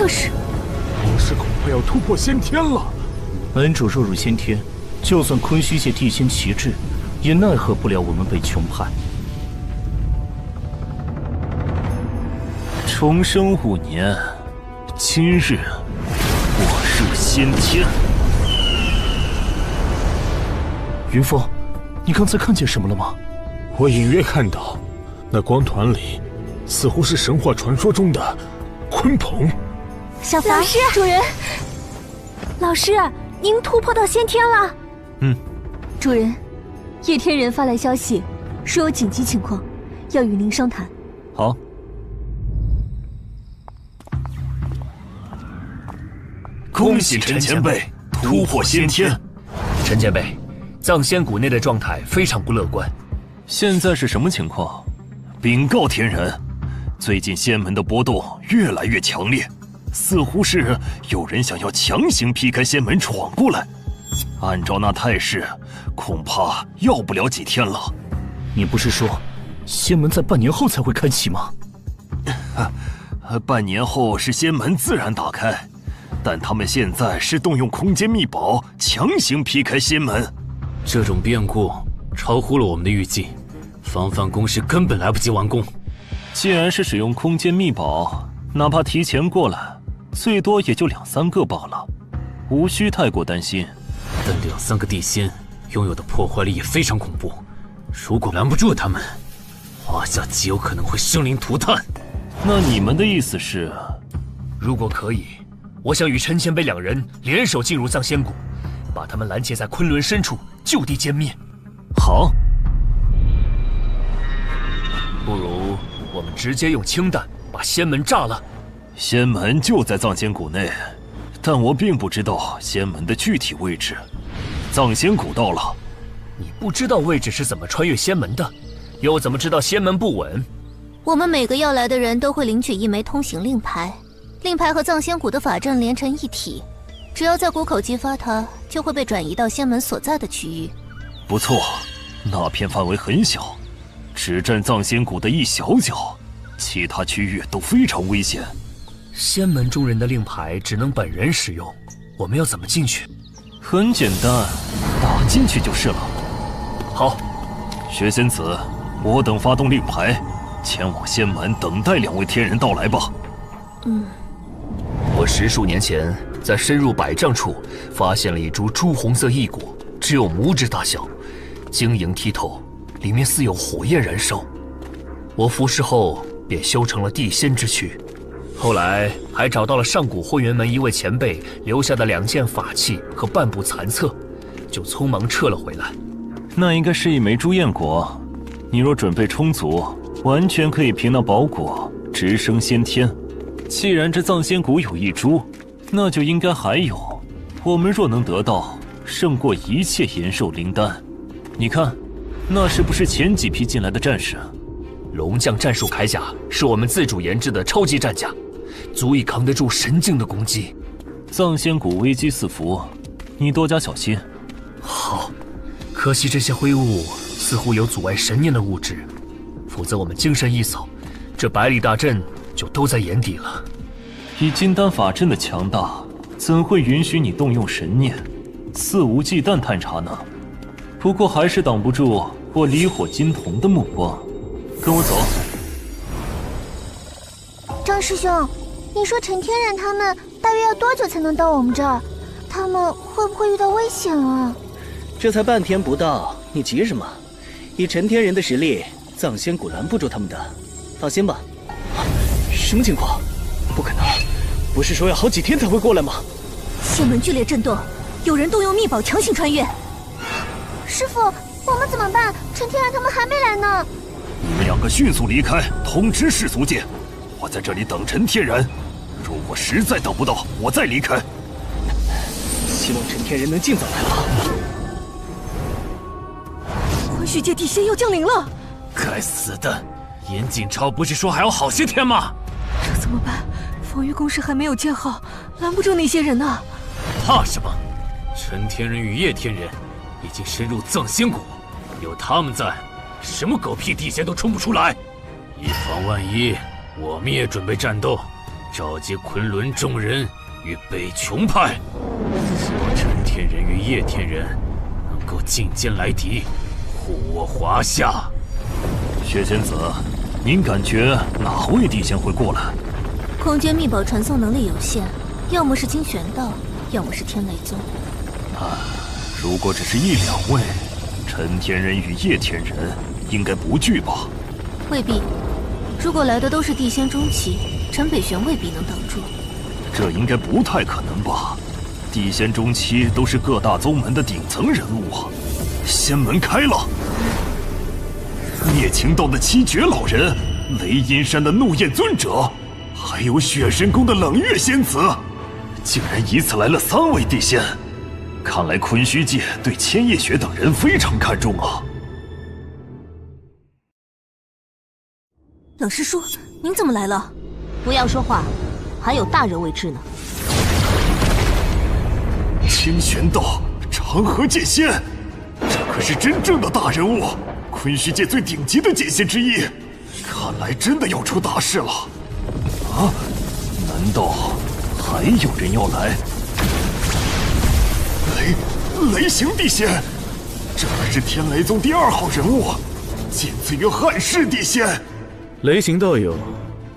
这是？王师恐怕要突破先天了。门主若入先天，就算昆虚界地仙旗帜，也奈何不了我们北琼派。重生5年，今日我入先天。云峰，你刚才看见什么了吗？我隐约看到，那光团里似乎是神话传说中的鲲鹏。小凡，老师，主人，老师，您突破到先天了。主人，叶天人发来消息，说有紧急情况，要与您商谈。好。恭喜陈前辈突破先天。陈前辈，藏仙谷内的状态非常不乐观。现在是什么情况？禀告天人，最近仙门的波动越来越强烈，似乎是有人想要强行劈开仙门闯过来。按照那态势，恐怕要不了几天了。你不是说仙门在半年后才会开启吗？半年后是仙门自然打开，但他们现在是动用空间秘宝强行劈开仙门。这种变故超乎了我们的预计，防范工事根本来不及完工。既然是使用空间秘宝，哪怕提前过来，最多也就2、3个罢了，无需太过担心。但2、3个地仙拥有的破坏力也非常恐怖，如果拦不住他们，华夏极有可能会生灵涂炭。那你们的意思是？如果可以，我想与陈前辈2人联手进入藏仙谷，把他们拦截在昆仑深处，就地歼灭。好，不如我们直接用氢弹把仙门炸了。仙门就在藏仙谷内，但我并不知道仙门的具体位置。藏仙谷到了，你不知道位置是怎么穿越仙门的，又怎么知道仙门不稳？我们每个要来的人都会领取1枚通行令牌，令牌和藏仙谷的法阵连成一体，只要在谷口激发它，就会被转移到仙门所在的区域。不错，那片范围很小，只占藏仙谷的一小角，其他区域都非常危险。仙门中人的令牌只能本人使用，我们要怎么进去？很简单，打进去就是了。好，薛仙子，我等发动令牌，前往仙门等待2位天人到来吧。我10数年前在深入100丈处发现了一株朱红色异果，只有拇指大小，晶莹剔透，里面似有火焰燃烧。我服食后便修成了地仙之躯，后来还找到了上古混元门一位前辈留下的2件法器和半部残册，就匆忙撤了回来。那应该是一枚朱焰果，你若准备充足，完全可以凭那宝果直升先天。既然这藏仙谷有一株，那就应该还有。我们若能得到，胜过一切延寿灵丹。你看，那是不是前几批进来的战士？龙将战术铠甲是我们自主研制的超级战甲，足以扛得住神境的攻击。藏仙谷危机四伏，你多加小心。好，可惜这些灰雾似乎有阻碍神念的物质，否则我们精神一扫，这100里大阵就都在眼底了。以金丹法阵的强大，怎会允许你动用神念，肆无忌惮探查呢？不过还是挡不住我离火金童的目光。跟我走。张师兄，你说陈天然他们大约要多久才能到我们这儿？他们会不会遇到危险啊？这才半天不到，你急什么？以陈天人的实力，藏仙谷拦不住他们的。放心吧。什么情况？不可能，不是说要好几天才会过来吗？仙门剧烈震动，有人动用秘宝强行穿越。师傅，我们怎么办？陈天然他们还没来呢。你们2个迅速离开，通知世俗界，我在这里等陈天然。如果实在等不到，我再离开。希望陈天人能尽早来吧。昆虚界地仙要降临了！该死的，严锦超不是说还有好些天吗？这怎么办？防御工事还没有建好，拦不住那些人呢。怕什么？陈天人与叶天人已经深入藏仙谷，有他们在，什么狗屁地仙都冲不出来。以防万一，我们也准备战斗。召集昆仑众人与北穹派，使我陈天人与叶天人能够进阶来敌，护我华夏。薛仙子，您感觉哪位地仙会过来？空间秘宝传送能力有限，要么是金玄道，要么是天雷宗。如果只是一两位，陈天人与叶天人应该不惧吧？未必，如果来的都是地仙中期，陈北玄未必能挡住。这应该不太可能吧？地仙中期都是各大宗门的顶层人物啊！仙门开了，灭情道的七绝老人，雷音山的怒焰尊者，还有雪神宫的冷月仙子，竟然一次来了3位地仙。看来昆虚界对千叶雪等人非常看重啊！冷师叔，您怎么来了？不要说话，还有大人未知呢。清玄道、长河剑仙，这可是真正的大人物，昆虚界最顶级的剑仙之一。看来真的要出大事了。啊？难道还有人要来？雷行地仙，这可是天雷宗第2号人物，仅次于汉室地仙。雷行道友，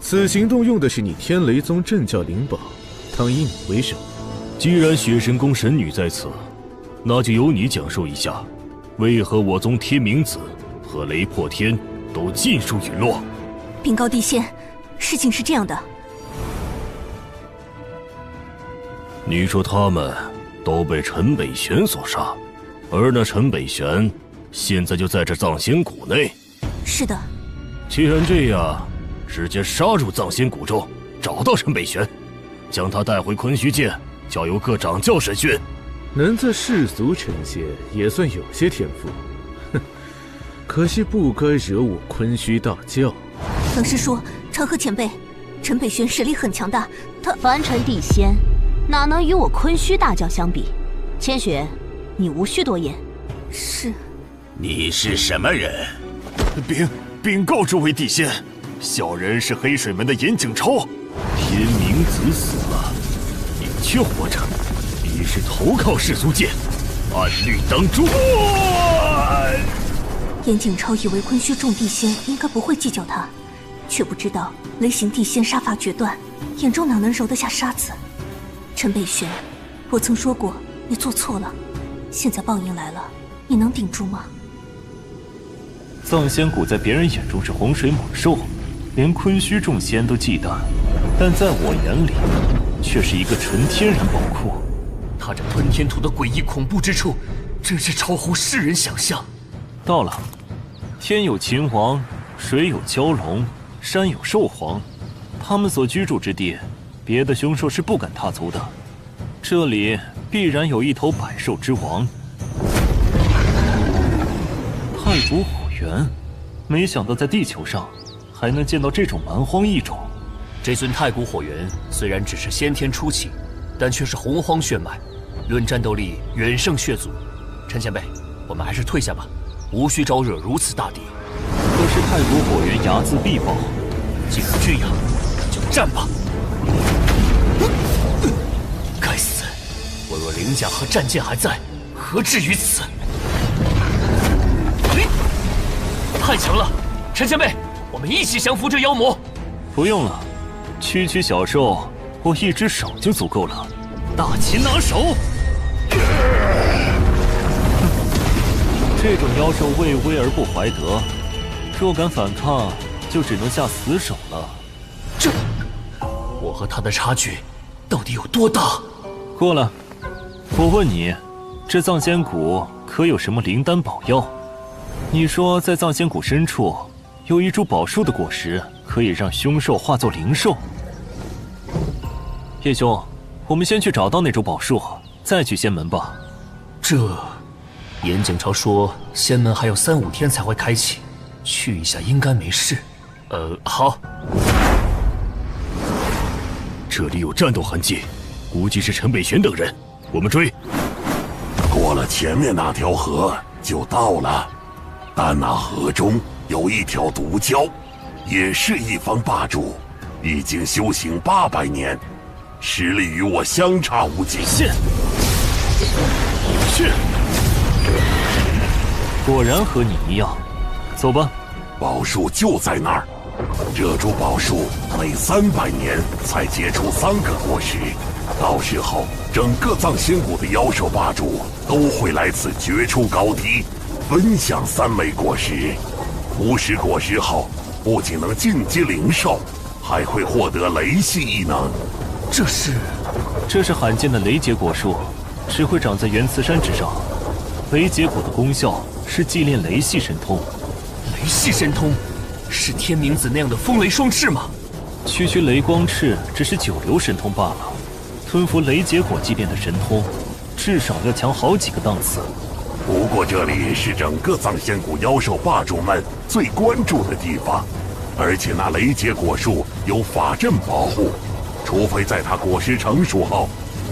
此行动用的是你天雷宗镇教灵宝，当以你为首。既然雪神宫神女在此，那就由你讲述一下，为何我宗天明子和雷破天都尽数陨落？禀告地仙，事情是这样的。你说他们都被陈北玄所杀，而那陈北玄现在就在这藏仙谷内。是的。既然这样，直接杀入藏仙谷中，找到陈北玄，将他带回昆虚界，交由各掌教审讯。能在世俗成仙，也算有些天赋。哼，可惜不该惹我昆虚大教。冷师叔，长河前辈，陈北玄实力很强大，他凡尘地仙，哪能与我昆虚大教相比？千雪，你无需多言。是。你是什么人？禀告诸位地仙，小人是黑水门的严景超。天明子死了，你却活着，你是投靠世俗界，按律当诛。严景超以为昆虚众地仙应该不会计较他，却不知道雷行地仙杀伐决断，眼中哪能揉得下沙子。陈北玄，我曾说过你做错了，现在报应来了，你能顶住吗？藏仙谷在别人眼中是洪水猛兽，连昆虚众仙都忌惮，但在我眼里，却是一个纯天然宝库。他这吞天土的诡异恐怖之处，真是超乎世人想象。到了，天有秦王，水有蛟龙，山有兽皇，他们所居住之地，别的凶兽是不敢踏足的。这里必然有一头百兽之王。太古火猿，没想到在地球上还能见到这种蛮荒异种。这尊太古火猿虽然只是先天初期，但却是洪荒血脉，论战斗力远胜血族。陈前辈，我们还是退下吧，无需招惹如此大敌。可是太古火猿睚眦必报，既然这样，就战吧！该死！我若灵甲和战剑还在，何至于此？太强了，陈前辈，我们一起降服这妖魔。不用了，区区小兽，我一只手就足够了。大擒拿手！这种妖兽畏威而不怀德，若敢反抗，就只能下死手了。这，我和他的差距到底有多大？过来，我问你，这藏仙谷可有什么灵丹宝药？你说在藏仙谷深处有一株宝树的果实，可以让凶兽化作灵兽。叶兄，我们先去找到那株宝树，再去仙门吧。这，严景超说仙门还有3、5天才会开启，去一下应该没事。好。这里有战斗痕迹，估计是陈北玄等人，我们追。过了前面那条河就到了，但那河中有一条毒蛟，也是一方霸主，已经修行800年，实力与我相差无几。去！果然和你一样，走吧。宝树就在那儿，这株宝树每300年才结出3个果实，到时候整个藏仙谷的妖兽霸主都会来此决出高低，分享3枚果实。腐蚀果实后，不仅能进阶灵兽，还会获得雷系异能。这是罕见的雷结果树，只会长在元磁山之上。雷结果的功效是祭炼雷系神通。雷系神通，是天明子那样的风雷双翅吗？区区雷光翅只是9流神通罢了，吞服雷结果祭炼的神通，至少要强好几个档次。不过这里是整个藏仙谷妖兽霸主们最关注的地方，而且那雷结果树有法阵保护，除非在它果实成熟后，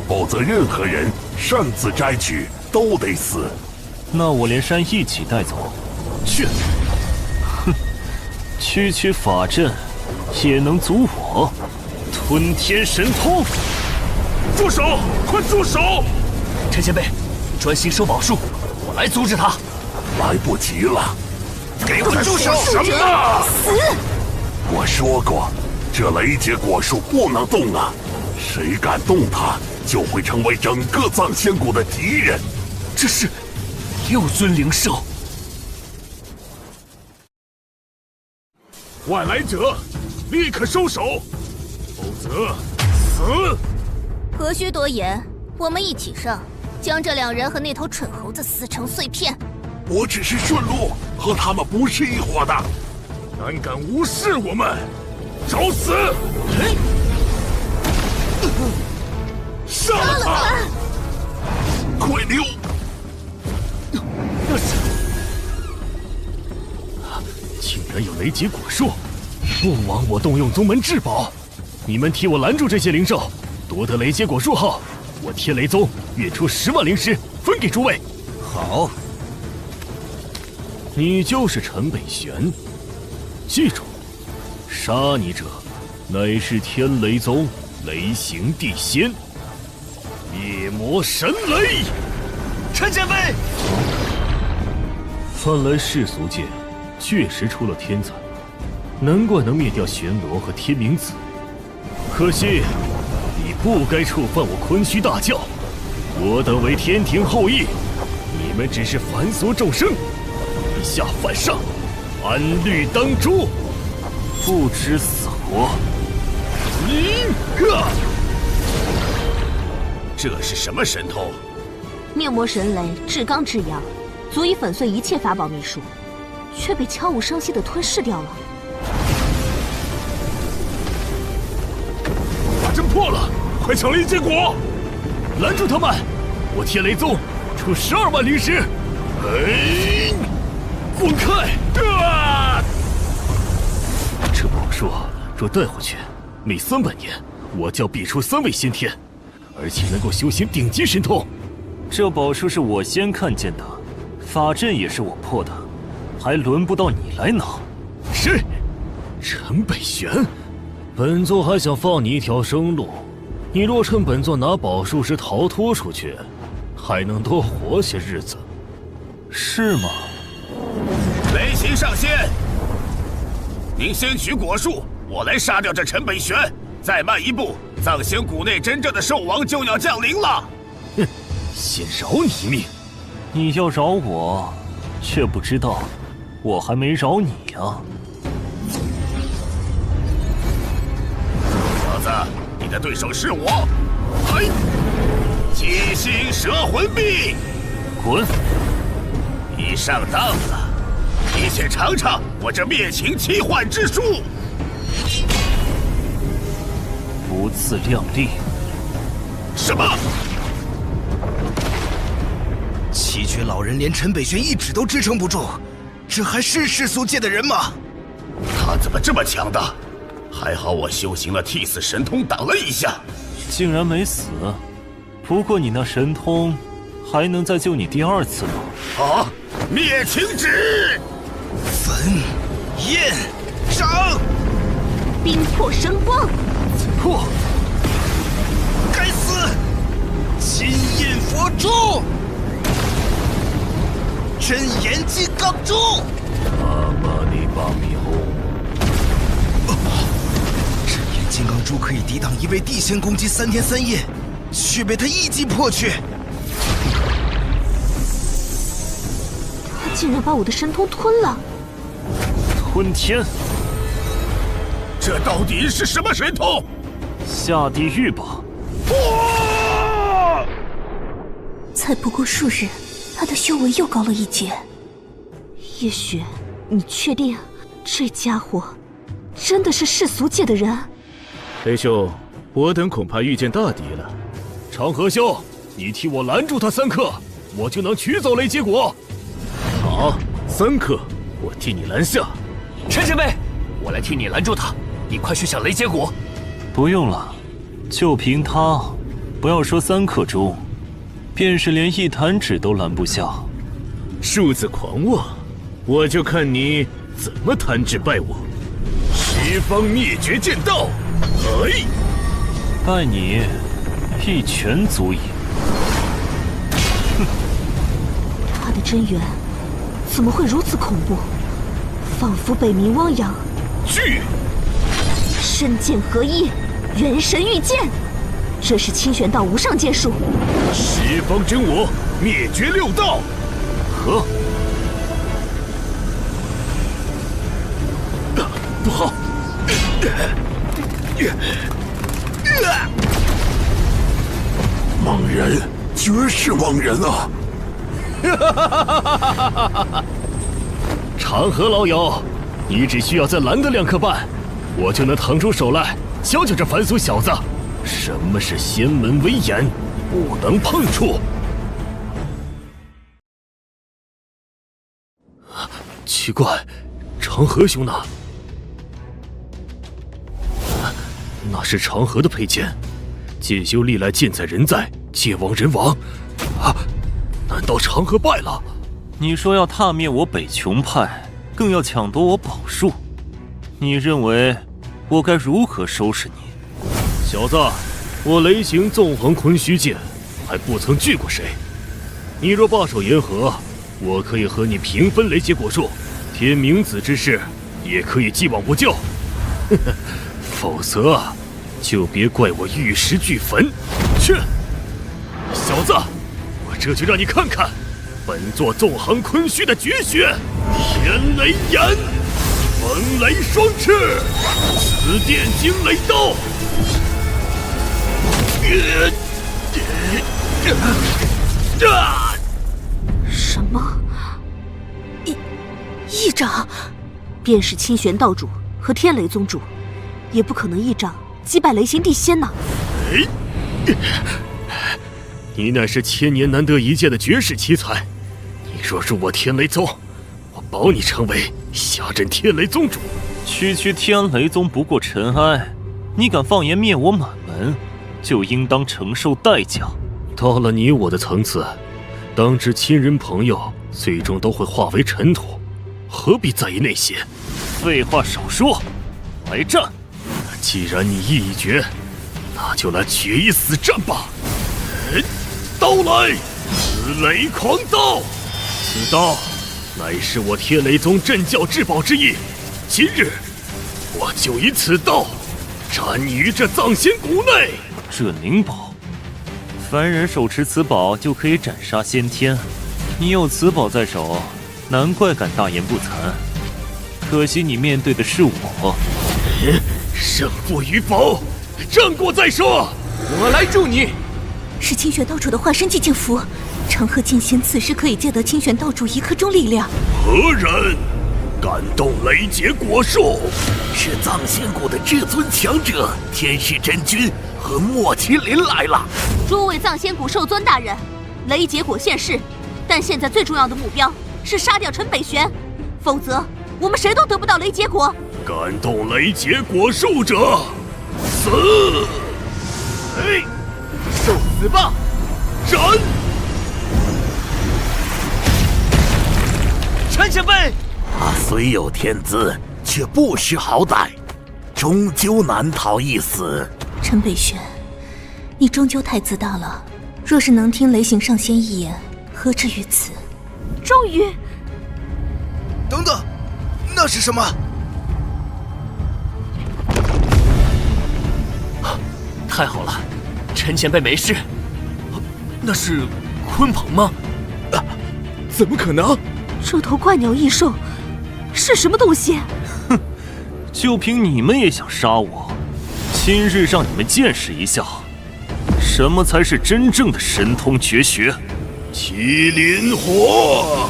否则任何人擅自摘取都得死。那我连山一起带走。去！哼，区法阵也能阻我吞天神通？住手！快住手！陈前辈，专心收宝树，我来阻止他。来不及了！给我住手！什么？死！我说过，这雷结果树不能动啊！谁敢动它，就会成为整个藏仙谷的敌人。这是6尊灵兽。外来者，立刻收手，否则死！何须多言，我们一起上，将这2人和那头蠢猴子撕成碎片。我只是顺路，和他们不是一伙的。胆敢无视我们，找死！杀了他！快溜！竟然有雷结果树，不枉我动用宗门至宝。你们替我拦住这些灵兽，夺得雷结果树后，我天雷宗跃出10万灵石，分给诸位。好，你就是陈北玄，记住，杀你者乃是天雷宗雷行地仙灭魔神雷。陈前辈，看来世俗界确实出了天才，难怪能灭掉玄罗和天明子。可惜你不该触犯我昆虚大教，我等为天庭后裔，你们只是凡俗众生，以下犯上，按律当诛，不知死活。这是什么神通？灭魔神雷至刚至阳，足以粉碎一切法宝秘术，却被悄无声息地吞噬掉了。法阵破了，快抢雷结果！拦住他们！我天雷宗出12万灵石！滚开！这宝树若带回去，每300年我就要逼出3位先天，而且能够修行顶级神通。这宝树是我先看见的，法阵也是我破的，还轮不到你来拿。是，陈北玄，本座还想放你一条生路。你若趁本座拿宝树时逃脱出去，还能多活些日子。是吗？雷行上仙，您先取果树，我来杀掉这陈北玄。再慢一步，藏仙谷内真正的兽王就要降临了。哼，先饶你一命。你要饶我，却不知道我还没饶你啊！小子，你的对手是我。七星蛇魂臂，滚！你上当了，你且尝尝我这灭情七幻之术。不自量力！什么？七绝老人连陈北玄一指都支撑不住，这还是世俗界的人吗？他怎么这么强大？还好我修行了替死神通挡了一下，竟然没死。不过你那神通还能再救你第2次吗？啊！灭情指，焚、焰、掌！冰魄神光。破！该死！金印佛珠，真炎金刚珠。阿玛尼巴米红。真炎金刚珠可以抵挡一位地仙攻击3天3夜，却被他一击破去。他竟然把我的神通吞了！吞天！这到底是什么神通？下地狱吧！才不过数日，他的修为又高了一截。叶雪，你确定这家伙真的是世俗界的人？雷兄，我等恐怕遇见大敌了。长河兄，你替我拦住他3刻，我就能取走雷结果。好，3刻，我替你拦下。陈前辈，我来替你拦住他，你快去想雷结果。不用了，就凭他，不要说3刻钟，便是连一弹指都拦不下。数字狂妄，我就看你怎么弹指败我。西方灭绝剑道，哎，败你一拳足矣。他的真元怎么会如此恐怖？仿佛北冥汪洋。去！身剑合一，元神御剑，这是清玄道无上剑术。西方真我，灭绝6道。和。不好！猛人，绝世猛人啊！长河老友，你只需要再拦个2刻半，我就能腾出手来教教这凡俗小子，什么是仙门威严，不能碰触。奇怪，长河兄呢？那是长河的佩剑，剑修历来剑在人在，剑亡人亡。啊，难道长河败了？你说要踏灭我北琼派，更要抢夺我宝术，你认为我该如何收拾你？小子，我雷行纵横坤虚剑，还不曾惧过谁。你若罢手言和，我可以和你平分雷结果数，天明子之事也可以既往不咎。呵呵，否则就别怪我玉石俱焚。去，小子，我这就让你看看本座纵横坤虚的绝学——天雷眼、风雷双翅、紫电惊雷刀。什么？一掌，便是清玄道主和天雷宗主，也不可能一掌击败雷行地仙呐。你乃是千年难得一见的绝世奇才，你若入我天雷宗，我保你成为下镇天雷宗主。区区天雷宗不过尘埃，你敢放言灭我满门，就应当承受代价。到了你我的层次，当知亲人朋友最终都会化为尘土，何必在意那些？废话少说，来战！既然你意已决，那就来决一死战吧！刀来，紫雷狂刀！此刀乃是我天雷宗镇教至宝之一，今日我就以此刀斩你于这藏仙谷内。这灵宝，凡人手持此宝就可以斩杀先天，你有此宝在手，难怪敢大言不惭。可惜你面对的是我。胜负与否，战过再说。我来助你。是清玄道主的化身寂静符，长河剑仙此时可以借得清玄道主1刻钟力量。何人敢动雷结果术？是藏仙谷的至尊强者天世真君和莫麒麟来了。诸位藏仙谷兽尊大人，雷结果现世，但现在最重要的目标是杀掉陈北玄，否则我们谁都得不到雷结果。敢动雷结果术者，死！受死吧！斩！陈前辈，他虽有天资，却不识好歹。终究难逃一死。陈北玄，你终究太自大了。若是能听雷行上仙一言，何至于此？终于，等等，那是什么？太好了，陈前辈没事。那是鲲鹏吗？怎么可能？这头怪鸟异兽是什么东西？哼，就凭你们也想杀我？今日让你们见识一下，什么才是真正的神通绝学。麒麟火，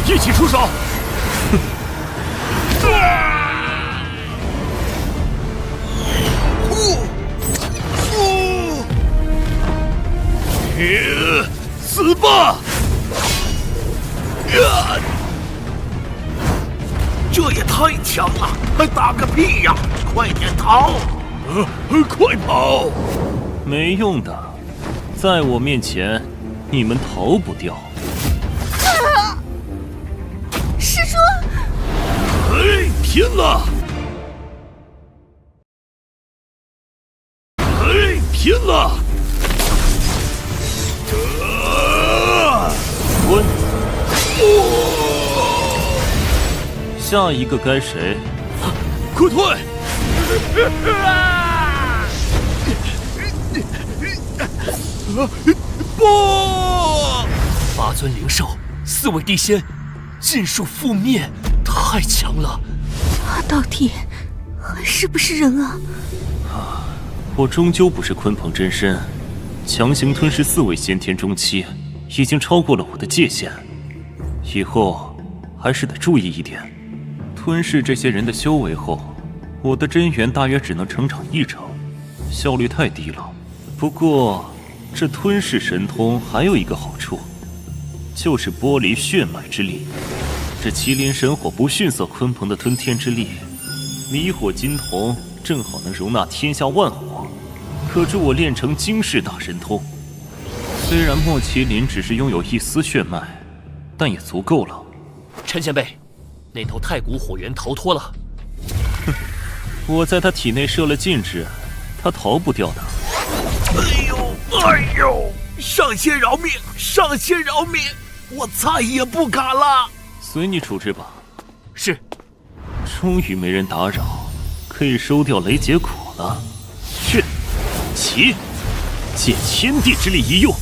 一起出手！死吧！这也太强了，还打个屁呀！快点逃！快跑！没用的，在我面前，你们逃不掉。师叔！嘿，拼了！嘿，拼了！滚！下一个该谁？快退！不！八尊灵兽，4位地仙，尽数覆灭，太强了！他到底还是不是人啊？我终究不是鲲鹏真身，强行吞噬4位先天中期，已经超过了我的界限。以后还是得注意一点。吞噬这些人的修为后，我的真元大约只能成长1成，效率太低了。不过，这吞噬神通还有一个好处，就是剥离血脉之力。这麒麟神火不逊色鲲鹏的吞天之力，离火金瞳正好能容纳天下万火，可助我练成惊世大神通。虽然莫麒麟只是拥有1丝血脉，但也足够了。陈前辈，那头太古火猿逃脱了。哼，我在他体内设了禁制，他逃不掉的。哎呦！上仙饶命！上仙饶命！我再也不敢了。随你处置吧。是。终于没人打扰，可以收掉雷劫果了。去，起，借天地之力一用。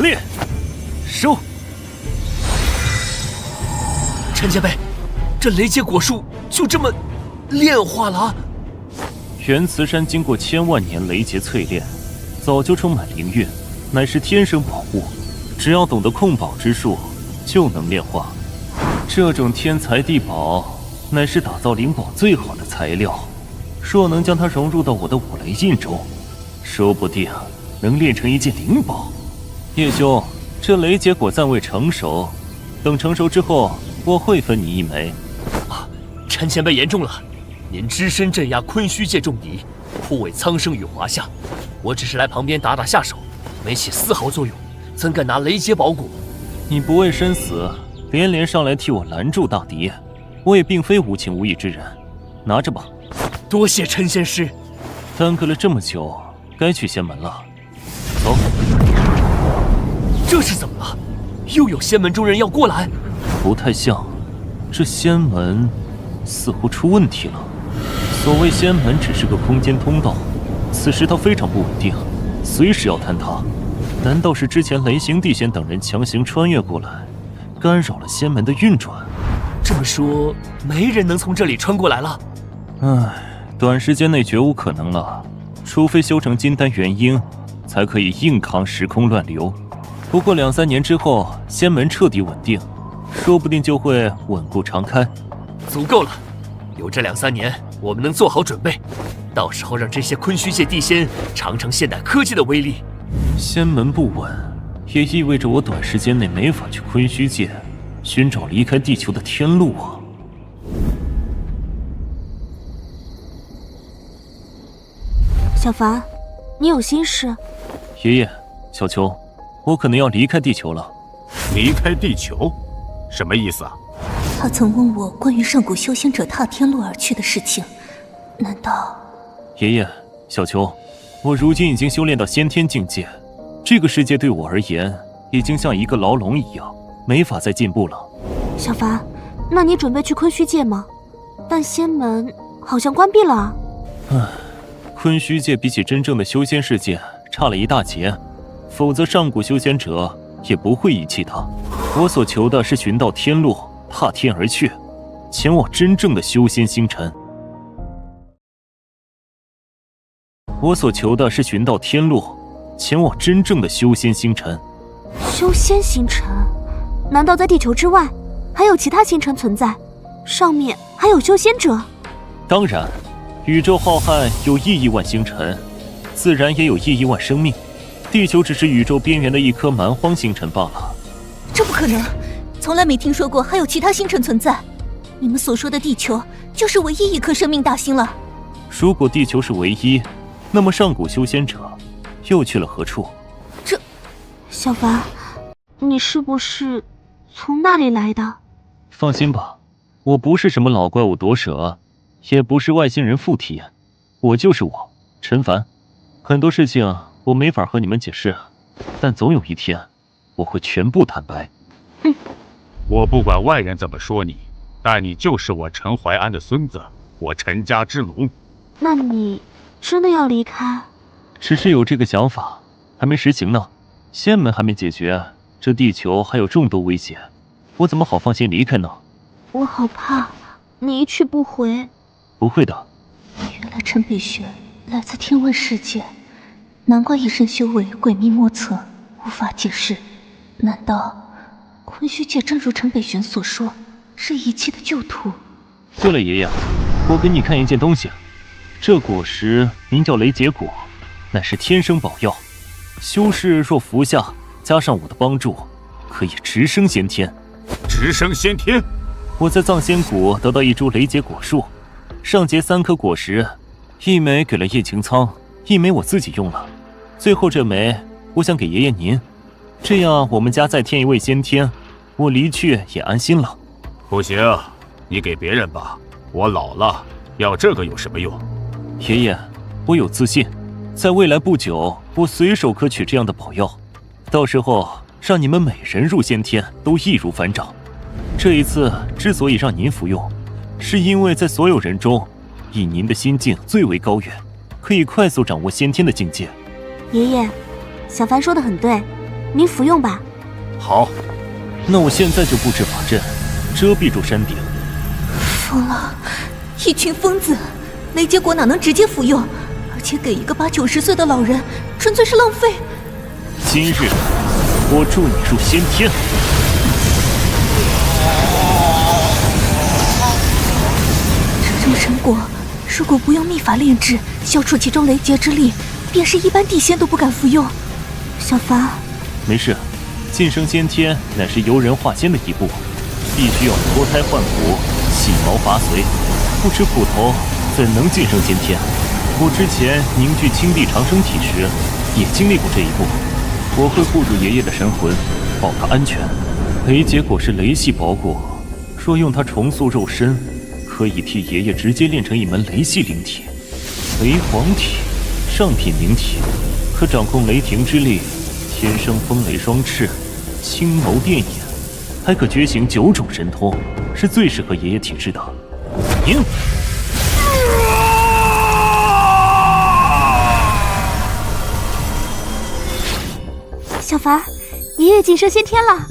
练，收。陈前辈，这雷劫果树就这么炼化了？原慈山经过1000万年雷劫淬炼，早就充满灵韵，乃是天生宝物。只要懂得控宝之术，就能炼化。这种天材地宝，乃是打造灵宝最好的材料。若能将它融入到我的5雷印中，说不定能炼成一件灵宝。叶兄，这雷劫果暂未成熟，等成熟之后，我会分你1枚。啊，陈前辈言重了。您只身镇压昆虚界重敌，护卫苍生与华夏，我只是来旁边打打下手，没起丝毫作用，怎敢拿雷劫宝果？你不畏生死，连连上来替我拦住大敌，我也并非无情无义之人。拿着吧。多谢陈仙师。耽搁了这么久，该去仙门了。走。这是怎么了？又有仙门中人要过来？不太像，这仙门似乎出问题了。所谓仙门只是个空间通道，此时它非常不稳定，随时要坍塌。难道是之前雷行地仙等人强行穿越过来，干扰了仙门的运转？这么说，没人能从这里穿过来了？唉，短时间内绝无可能了，除非修成金丹元婴，才可以硬扛时空乱流。不过2、3年之后，仙门彻底稳定，说不定就会稳固常开。足够了，有这2、3年，我们能做好准备，到时候让这些昆虚界地仙尝尝现代科技的威力。仙门不稳，也意味着我短时间内没法去昆虚界寻找离开地球的天路啊！小凡，你有心事？爷爷，小秋，我可能要离开地球了。离开地球？什么意思啊？他曾问我关于上古修仙者踏天路而去的事情，难道……爷爷，小秋，我如今已经修炼到先天境界，这个世界对我而言已经像一个牢笼一样，没法再进步了。小凡，那你准备去昆虚界吗？但仙门好像关闭了啊。唉，昆虚界比起真正的修仙世界差了一大截，否则上古修仙者也不会遗弃它。我所求的是寻到天路，踏天而去，前往真正的修仙星辰。我所求的是寻到天路，前往真正的修仙星辰。修仙星辰？难道在地球之外还有其他星辰存在？上面还有修仙者？当然，宇宙浩瀚有亿亿万星辰，自然也有亿亿万生命。地球只是宇宙边缘的一颗蛮荒星辰罢了。这不可能，从来没听说过还有其他星辰存在。你们所说的地球就是唯一一颗生命大星了。如果地球是唯一，那么上古修仙者又去了何处？这，小凡，你是不是从那里来的？放心吧，我不是什么老怪物夺舍，也不是外星人附体，我就是我，陈凡。很多事情我没法和你们解释，但总有一天我会全部坦白。我不管外人怎么说你，但你就是我陈怀安的孙子，我陈家之龙。那你真的要离开？只是有这个想法，还没实行呢。仙门还没解决，这地球还有众多威胁，我怎么好放心离开呢？我好怕你一去不回。不会的。原来陈北玄来自天问世界，难怪一生修为诡秘莫测，无法解释。难道昆虚界正如陈北玄所说，是遗弃的旧土？对了，爷爷，我给你看一件东西，这果实名叫雷劫果，乃是天生宝药，修士若服下，加上我的帮助，可以直升先天。直升先天？我在藏仙谷得到一株雷劫果树，上结3颗果实，一枚给了叶擎苍，一枚我自己用了，最后这枚我想给爷爷您，这样我们家再添一位先天，我离去也安心了。不行，你给别人吧，我老了，要这个有什么用？爷爷，我有自信，在未来不久，我随手可取这样的宝药，到时候让你们每人入先天都易如反掌。这一次之所以让您服用，是因为在所有人中，以您的心境最为高远，可以快速掌握先天的境界。爷爷，小凡说的很对，您服用吧。好，那我现在就布置法阵，遮蔽住山顶。疯了，一群疯子！雷劫果哪能直接服用？而且给一个80、90岁的老人，纯粹是浪费。今日我助你入先天。这种神果，如果不用秘法炼制，消除其中雷劫之力，便是一般地仙都不敢服用。小凡，没事，晋升先天乃是由人化仙的一步，必须要脱胎换骨，细毛拔髓，不吃苦头怎能晋升先天？我之前凝聚青帝长生体时，也经历过这一步。我会护住爷爷的神魂，保他安全。雷劫果是雷系宝果，若用它重塑肉身，可以替爷爷直接练成一门雷系灵体。雷皇体，上品灵体，可掌控雷霆之力，天生风雷双翅，青眸电眼，还可觉醒9种神通，是最适合爷爷体质的。赢！小凡，爷爷晋升先天了。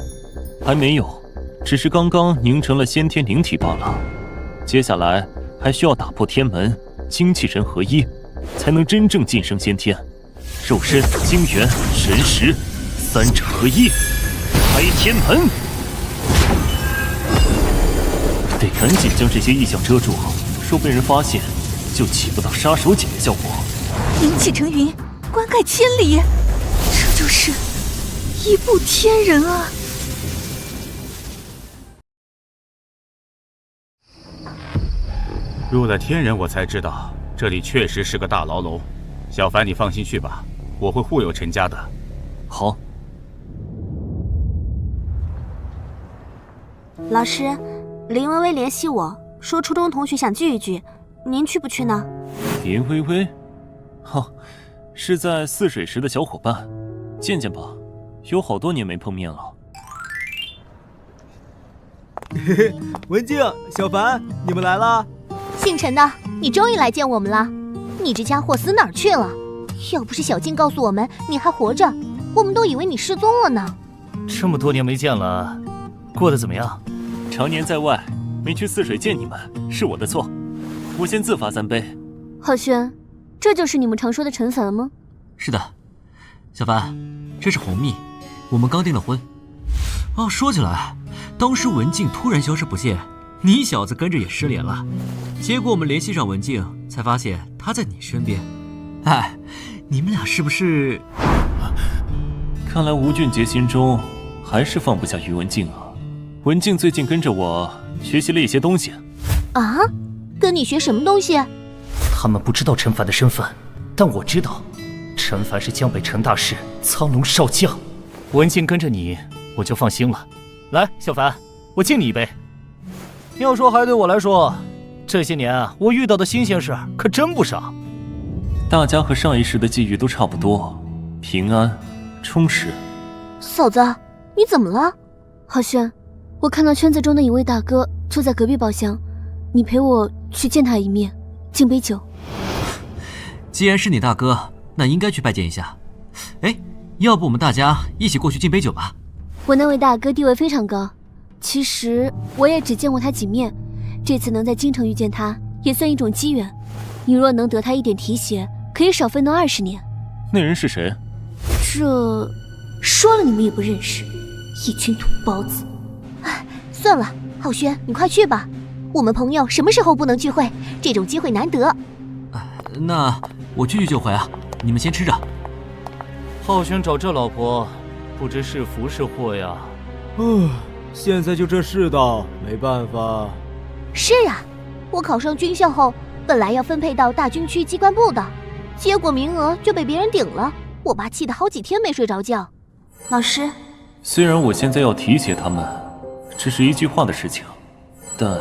还没有，只是刚刚凝成了先天灵体罢了。接下来还需要打破天门，精气神合一，才能真正晋升先天。肉身、精元、神识，3者合一，开天门！得赶紧将这些异象遮住，若被人发现，就起不到杀手锏的效果。灵气成云，灌溉千里，这就是一步天人啊！入了天人，我才知道这里确实是个大牢笼。小凡，你放心去吧，我会护佑陈家的。好。老师，林微微联系我说，初中同学想聚一聚，您去不去呢？林微微，是在泗水时的小伙伴，见见吧，有好多年没碰面了。文静、小凡，你们来啦！姓陈的，你终于来见我们了。你这家伙死哪儿去了？要不是小静告诉我们你还活着，我们都以为你失踪了呢。这么多年没见了，过得怎么样？常年在外，没去泗水见你们，是我的错。我先自罚3杯。浩轩，这就是你们常说的陈凡吗？是的，小凡，这是红蜜，我们刚订了婚。哦，说起来，当时文静突然消失不见，你小子跟着也失联了。结果我们联系上文静，才发现她在你身边。哎，你们俩是不是？看来吴俊杰心中还是放不下于文静啊。文静最近跟着我学习了一些东西。啊？跟你学什么东西？他们不知道陈凡的身份，但我知道，陈凡是江北陈大师苍龙少将。文静跟着你，我就放心了。来，小凡，我敬你一杯。要说还对我来说，这些年啊，我遇到的新鲜事可真不少。大家和上一世的际遇都差不多，平安、充实。嫂子，你怎么了？浩轩，我看到圈子中的一位大哥坐在隔壁包厢，你陪我去见他一面，敬杯酒。既然是你大哥，那应该去拜见一下。哎，要不我们大家一起过去敬杯酒吧？我那位大哥地位非常高，其实我也只见过他几面，这次能在京城遇见他，也算一种机缘。你若能得他一点提携，可以少奋斗20年。那人是谁？这说了你们也不认识，一群土包子。哎，算了，浩轩，你快去吧。我们朋友什么时候不能聚会？这种机会难得。那我去就回啊，你们先吃着。浩轩找这老婆，不知是福是祸呀。现在就这世道，没办法。是啊，我考上军校后，本来要分配到大军区机关部的，结果名额就被别人顶了，我爸气得好几天没睡着觉。老师，虽然我现在要提携他们，只是一句话的事情，但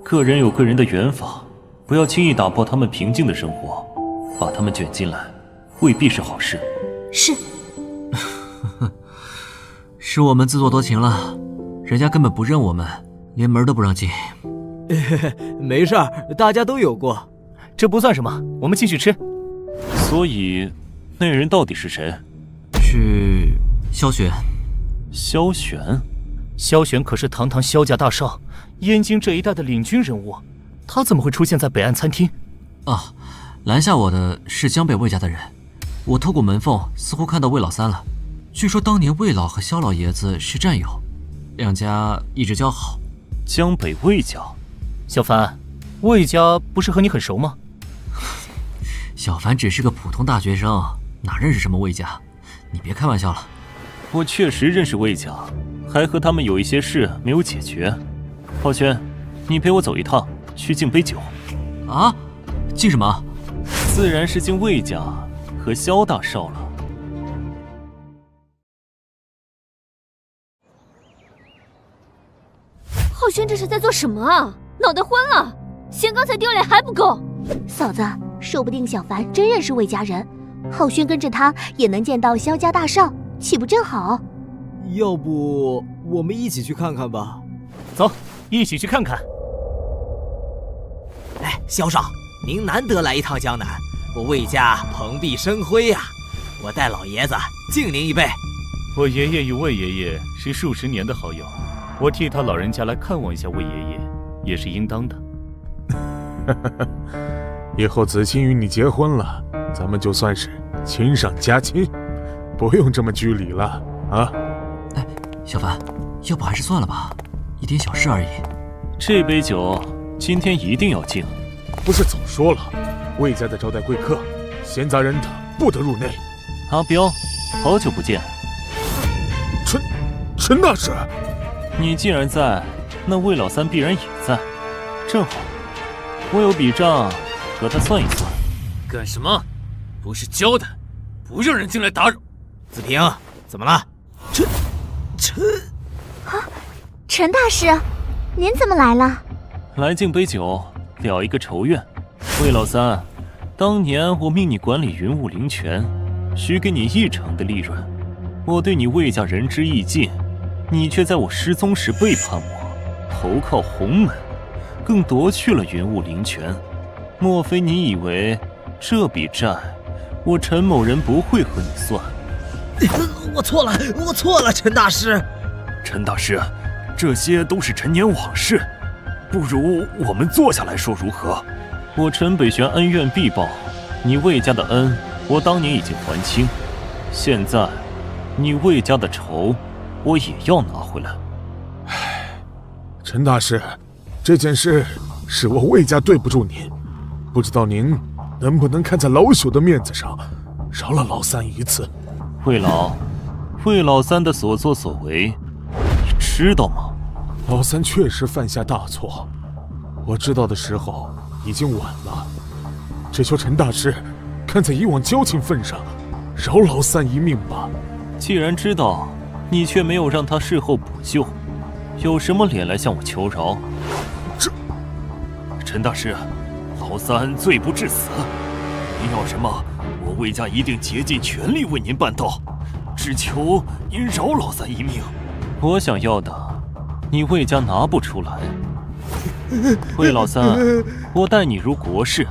个人有个人的缘法，不要轻易打破他们平静的生活，把他们卷进来，未必是好事。是。是我们自作多情了，人家根本不认我们，连门都不让进。没事儿，大家都有过，这不算什么，我们继续吃。所以，那人到底是谁？是萧玄。萧玄？萧玄可是堂堂萧家大少，燕京这一带的领军人物，他怎么会出现在北岸餐厅？啊，拦下我的是江北魏家的人，我透过门缝似乎看到魏老三了。据说当年魏老和萧老爷子是战友，两家一直交好。江北魏家？小凡，魏家不是和你很熟吗？小凡只是个普通大学生，哪认识什么魏家？你别开玩笑了。我确实认识魏家，还和他们有一些事没有解决。浩轩，你陪我走一趟，去敬杯酒。啊？敬什么？自然是敬魏家和萧大少了。浩轩这是在做什么啊？脑袋昏了，嫌刚才丢脸还不够。嫂子，说不定小凡真认识魏家人，浩轩跟着他也能见到萧家大少，岂不正好？要不我们一起去看看吧？走，一起去看看。哎，萧少，您难得来一趟江南，我魏家蓬荜生辉呀！我代老爷子敬您一杯。我爷爷与魏爷爷是数十年的好友，我替他老人家来看望一下魏爷爷，也是应当的。以后子清与你结婚了，咱们就算是亲上加亲，不用这么拘礼了啊！哎，小凡，要不还是算了吧，一点小事而已。这杯酒今天一定要敬。不是早说了，魏家在招待贵客，闲杂人等不得入内。阿彪，好久不见。陈大师，你既然在，那魏老三必然也在，正好，我有笔账和他算一算。干什么？不是交代，不让人进来打扰。子平，怎么了？陈大师，您怎么来了？来敬杯酒，了一个仇怨。魏老三，当年我命你管理云雾灵泉，许给你1成的利润，我对你魏家仁至义尽，你却在我失踪时背叛我，投靠洪门，更夺去了云雾灵泉。莫非你以为这笔债，我陈某人不会和你算？我错了，陈大师。陈大师，这些都是陈年往事，不如我们坐下来说如何？我陈北玄恩怨必报，你魏家的恩，我当年已经还清，现在你魏家的仇，我也要拿回来。陈大师，这件事是我魏家对不住您，不知道您能不能看在老朽的面子上，饶了老三一次。魏老三的所作所为，你知道吗？老三确实犯下大错，我知道的时候已经晚了。只求陈大师看在以往交情份上，饶老三一命吧。既然知道，你却没有让他事后补救，有什么脸来向我求饶？陈大师，老三罪不至死，您要什么，我魏家一定竭尽全力为您办到，只求您饶老三一命。我想要的，你魏家拿不出来。魏老三，我待你如国士，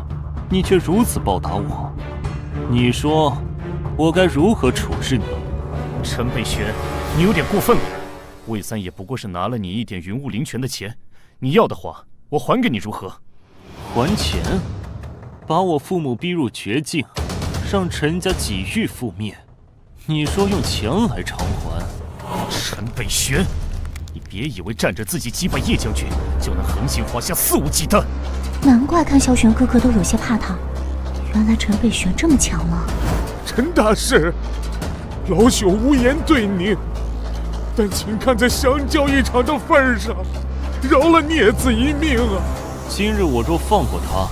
你却如此报答我，你说我该如何处置你？陈北玄，你有点过分了。魏三也不过是拿了你一点云雾灵泉的钱，你要的话，我还给你如何？还钱？把我父母逼入绝境，让陈家几欲覆灭，你说用钱来偿还？陈北玄，你别以为站着自己击败叶将军就能横行华夏肆无忌惮。难怪看萧玄哥哥都有些怕他，原来陈北玄这么强吗？陈大师，老朽无言对你，但请看在相交一场的份上，饶了孽子一命啊！今日我若放过他，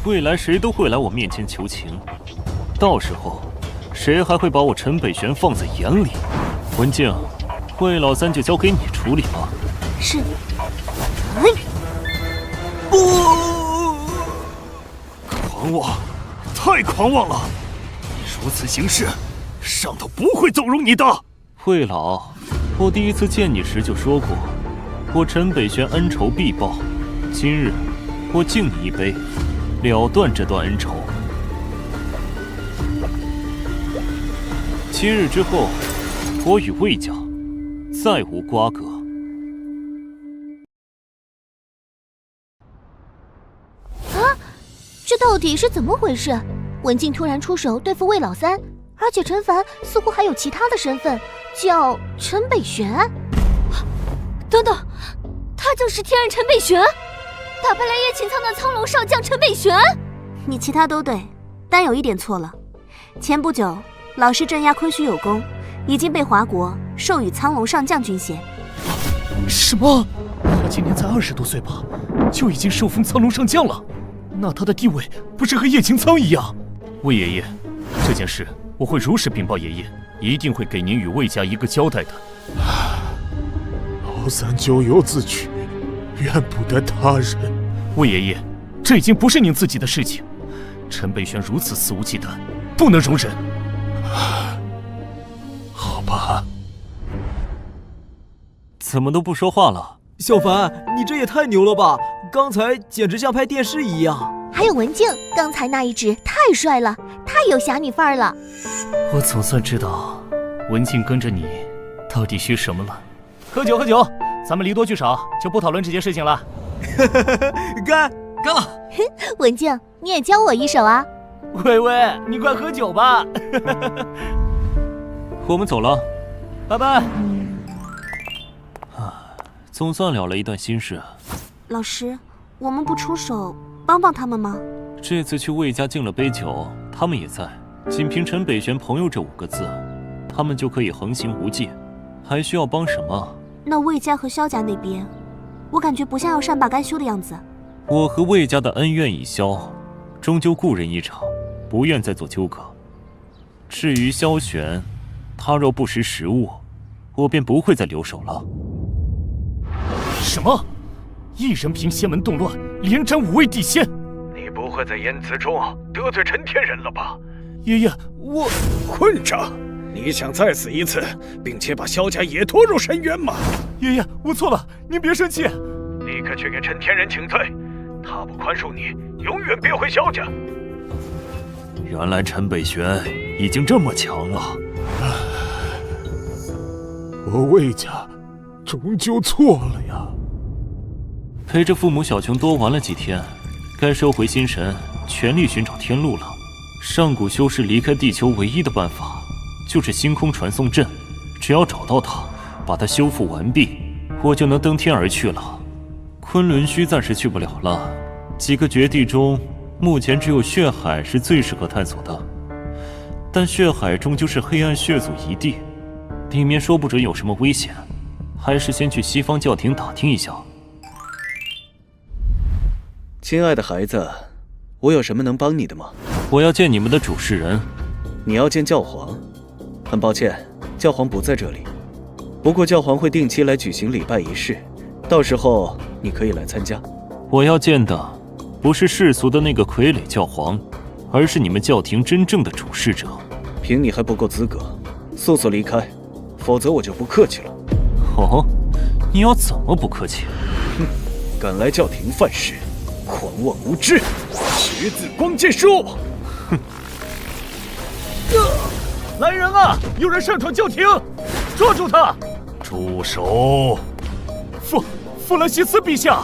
未来谁都会来我面前求情，到时候谁还会把我陈北玄放在眼里？文静，魏老三就交给你处理吧。是。不！狂妄，太狂妄了！你如此行事，上头不会纵容你的。魏老，我第一次见你时就说过，我陈北玄恩仇必报。今日我敬你一杯，了断这段恩仇。7日之后，我与魏家再无瓜葛。啊，这到底是怎么回事？文静突然出手对付魏老三，而且陈凡似乎还有其他的身份，叫陈北玄。等等，他就是天人陈北玄，打败了叶擎苍的苍龙上将陈北玄。你其他都对，但有一点错了。前不久，老师镇压昆虚有功，已经被华国授予苍龙上将军衔。什么？他今年才20多岁吧，就已经受封苍龙上将了？那他的地位不是和叶擎苍一样？魏爷爷，这件事我会如实禀报爷爷，一定会给您与魏家一个交代的。老三咎由自取，怨不得他人。魏爷爷，这已经不是您自己的事情。陈北玄如此肆无忌惮，不能容忍。好吧。怎么都不说话了？小凡，你这也太牛了吧！刚才简直像拍电视一样。还有文静，刚才那一指太帅了，太有侠女范儿了。我总算知道文静跟着你到底需什么了。喝酒喝酒，咱们离多聚少，就不讨论这些事情了。干了！文静，你也教我一手啊。微微，你快喝酒吧。我们走了，拜拜。总算了了一段心事。老师，我们不出手帮帮他们吗？这次去魏家敬了杯酒，他们也在，仅凭陈北玄朋友这5个字，他们就可以横行无忌，还需要帮什么？那魏家和萧家那边，我感觉不像要善罢甘休的样子。我和魏家的恩怨已消，终究故人一场，不愿再做纠葛。至于萧玄，他若不识时务，我便不会再留手了。什么？一人凭仙门动乱，连斩5位地仙。你不会在言辞中得罪陈天人了吧？爷爷，我混账！你想再死一次，并且把萧家也拖入深渊吗？爷爷，我错了，您别生气。立刻去给陈天人请罪，他不宽恕你，永远别回萧家。原来陈北玄已经这么强了。我魏家终究错了呀。陪着父母小琼多玩了几天，该收回心神，全力寻找天路了。上古修士离开地球唯一的办法，就是星空传送阵。只要找到它，把它修复完毕，我就能登天而去了。昆仑虚暂时去不了了，几个绝地中，目前只有血海是最适合探索的。但血海终究是黑暗血族一地，里面说不准有什么危险，还是先去西方教廷打听一下。亲爱的孩子，我有什么能帮你的吗？我要见你们的主事人。你要见教皇？很抱歉，教皇不在这里。不过教皇会定期来举行礼拜仪式，到时候你可以来参加。我要见的不是世俗的那个傀儡教皇，而是你们教廷真正的主事者。凭你还不够资格，速速离开，否则我就不客气了。哦，你要怎么不客气？哼，敢来教廷犯事，狂妄无知，十字光剑术！哼！来人啊！有人擅闯教廷，抓住他！住手！弗兰西斯陛下，